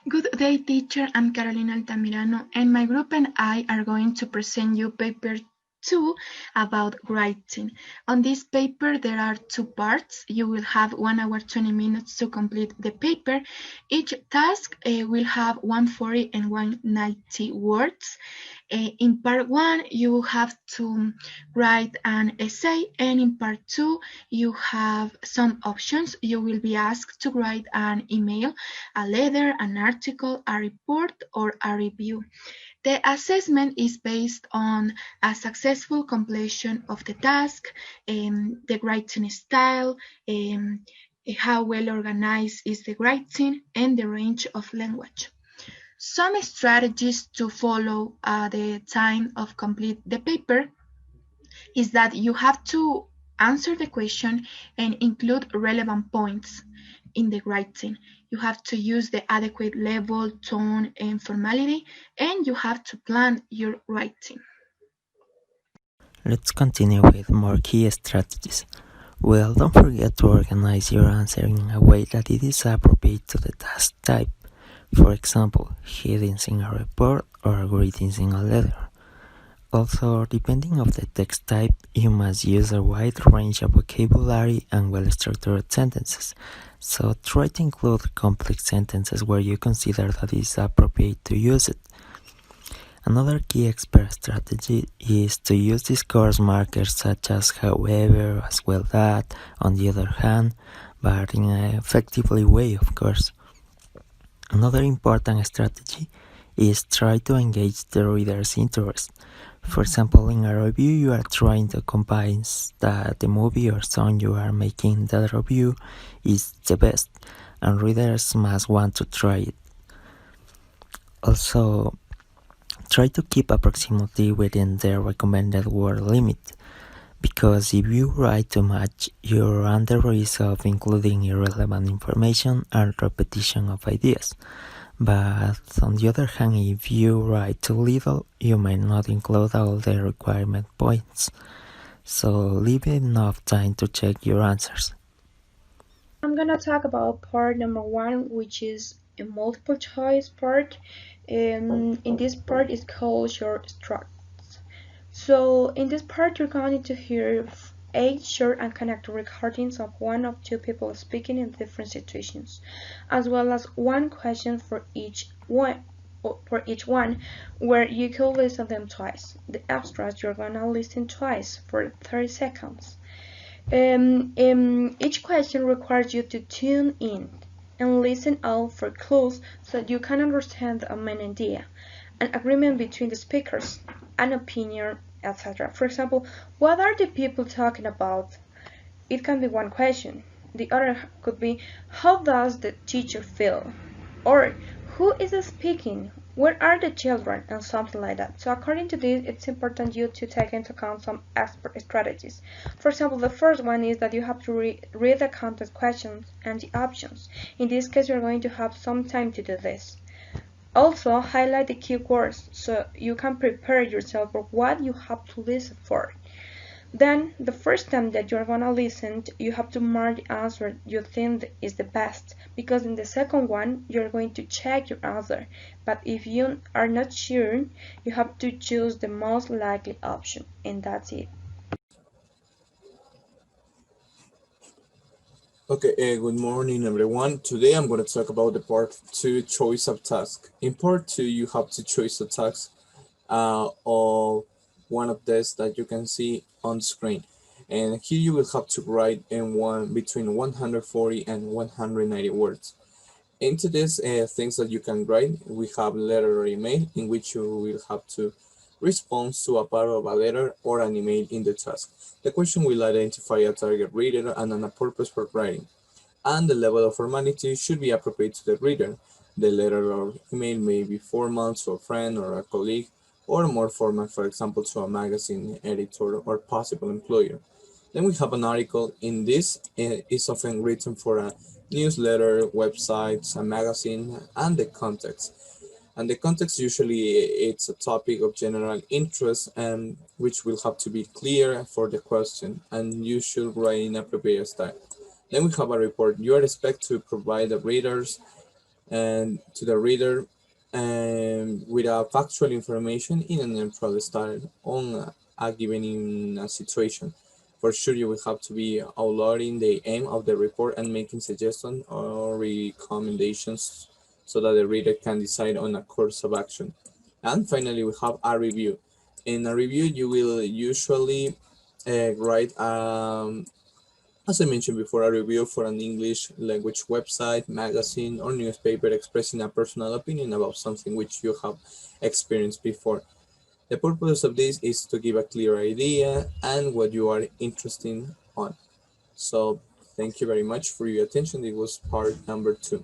Good day, teacher. I'm Carolina Altamirano, and my group and I are going to present you paper 2 about writing. On this paper, there are 2 parts. You will have 1 hour 20 minutes to complete the paper. Each task will have 140 and 190 words. In part 1, you have to write an essay, and in part 2, you have some options. You will be asked to write an email, a letter, an article, a report, or a review. The assessment is based on a successful completion of the task, the writing style, how well organized is the writing, and the range of language. Some strategies to follow at the time of complete the paper is that you have to answer the question and include relevant points in the writing. You have to use the adequate level, tone, and formality, and you have to plan your writing. Let's continue with more key strategies. Well, don't forget to organize your answer in a way that it is appropriate to the task type. For example, headings in a report or greetings in a letter. Also, depending on the text type, you must use a wide range of vocabulary and well-structured sentences. So try to include complex sentences where you consider that it is appropriate to use it. Another key expert strategy is to use discourse markers such as however, as well that, on the other hand, but in an effectively way, of course. Another important strategy is try to engage the reader's interest. For example, in a review, you are trying to convince that the movie or song you are making that review is the best, and readers must want to try it. Also, try to keep approximately within the recommended word limit, because if you write too much, you run the risk of including irrelevant information and repetition of ideas. But on the other hand, if you write too little, you might not include all the requirement points. So leave enough time to check your answers. I'm gonna talk about part number 1, which is a multiple choice part. In this part is called short structs. So in this part you're going to hear 8 short and connected recordings of 1 or 2 people speaking in different situations, as well as 1 question for each one where you could listen them twice. The extras you're gonna listen twice for 30 seconds. Each question requires you to tune in and listen out for clues so that you can understand the main idea, an agreement between the speakers, an opinion, etc. For example, what are the people talking about? It can be one question. The other could be, how does the teacher feel? Or, who is speaking? Where are the children? And something like that. So according to this, it's important you to take into account some expert strategies. For example, the first one is that you have to read the context questions and the options. In this case, you're going to have some time to do this. Also, highlight the key words so you can prepare yourself for what you have to listen for. Then, the first time that you're gonna listen, you have to mark the answer you think is the best, because in the second one, you're going to check your answer. But if you are not sure, you have to choose the most likely option, and that's it. Okay, good morning everyone. Today I'm going to talk about the part 2 choice of task. In part 2 you have to choose a task of one of these that you can see on screen. And here you will have to write in between 140 and 190 words. Into these things that you can write, we have letter or email in which you will have to respond to a part of a letter or an email in the task. The question will identify a target reader and a purpose for writing, and the level of formality should be appropriate to the reader. The letter or email may be formal to a friend or a colleague, or more formal, for example, to a magazine editor or possible employer. Then we have an article. In this is often written for a newsletter, websites, a magazine, and the context. And the context usually it's a topic of general interest and which will have to be clear for the question, and you should write in appropriate style. Then we have a report. You are expected to provide the readers and to the reader with a factual information in a neutral style on a given in a situation. For sure, you will have to be outlining the aim of the report and making suggestions or recommendations so that the reader can decide on a course of action. And finally, we have a review. In a review, you will usually write as I mentioned before, a review for an English language website, magazine, or newspaper expressing a personal opinion about something which you have experienced before. The purpose of this is to give a clear idea and what you are interested on. So, thank you very much for your attention. It was part number 2.